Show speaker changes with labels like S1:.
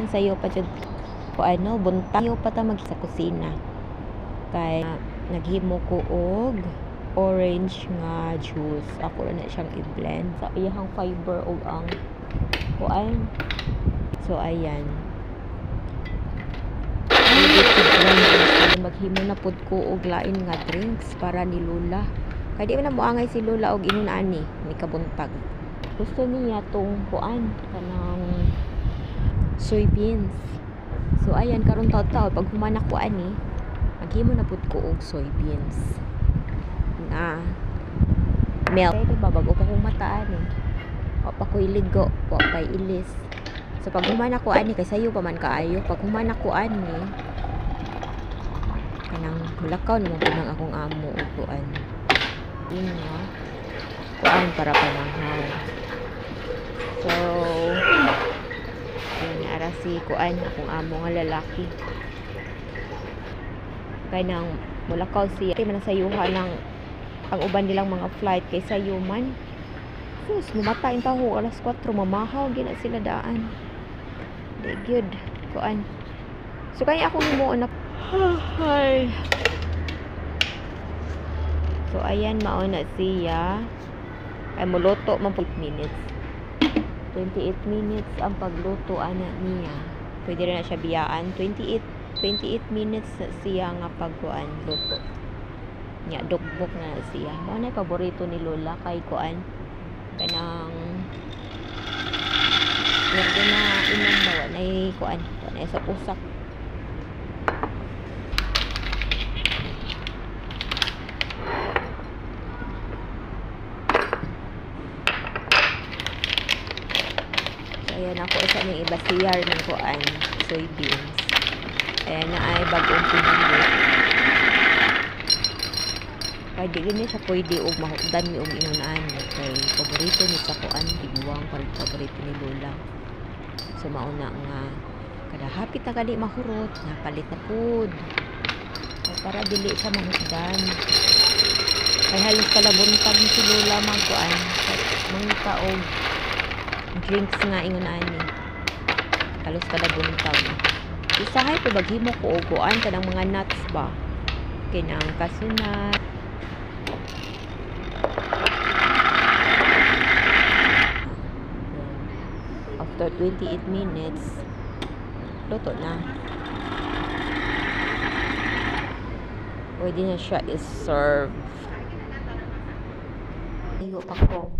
S1: man sayo pa jud ko ano buntag pa ta mag sa kusina kay naghimo ko og orange nga juice. Ako na siyang i-blend sa iyang fiber og ang kuan. So ayan, maghimo na pud ko og lain nga drinks para ni Lola kay di man na moangay si Lola og ingon ani ni kabuntag. Gusto niya tong kuan kanang soybeans. So ayan, karon taw-taw pag humanak ko ani maghimo na pud ko og soybeans nga milk. Kay babago pa kong mataan wa pa ko iligo, wa pa ilis. So pag humanak ko ani kay sayo pa man kaayo. Pag humanak ko ani kanang mulakaw naman po ng akong amo o kuan yun nga kuan para panahaw. So yun ara si kuan akong amo nga lalaki kay nang mulakaw siya kay manasayuhan ng ang uban nilang mga flight kay sayo man sus mumatay taho alas 4 mamahaw gina sila daan di good kuan. So kaya ako mo na hi. So ayan mao na siya ay muluto man 4 minutes 28 minutes ang pagluto ana niya. Pwede rin na siya biyaan 28 minutes na siya nga pagkuan luto nya dugbok na siya. Mao na paborito ni Lola kay kuan kanang pwede na inang bawa na kuan na sa usak. Ayan ako isa ng iba siyar ng kuan soybeans. Ayan na ay bagong pinili. Kaya di gini siya pwede og mahukdan mi og inunaan. Kay paborito ni sa kuan tiguang paborito ni Lola. So mauna nga kada hapit na kali mahurot napalit na food. Kaya para dili siya mahukdan. Kay halos kalabuntag ni si Lola magkuan. Mga taog drinks nga ingon ani halos kada buntag usahay po baghimo ko uguan kanang mga nuts ba kinang kasunat after 28 minutes luto na pwede na siya is-serve. Igo pa ko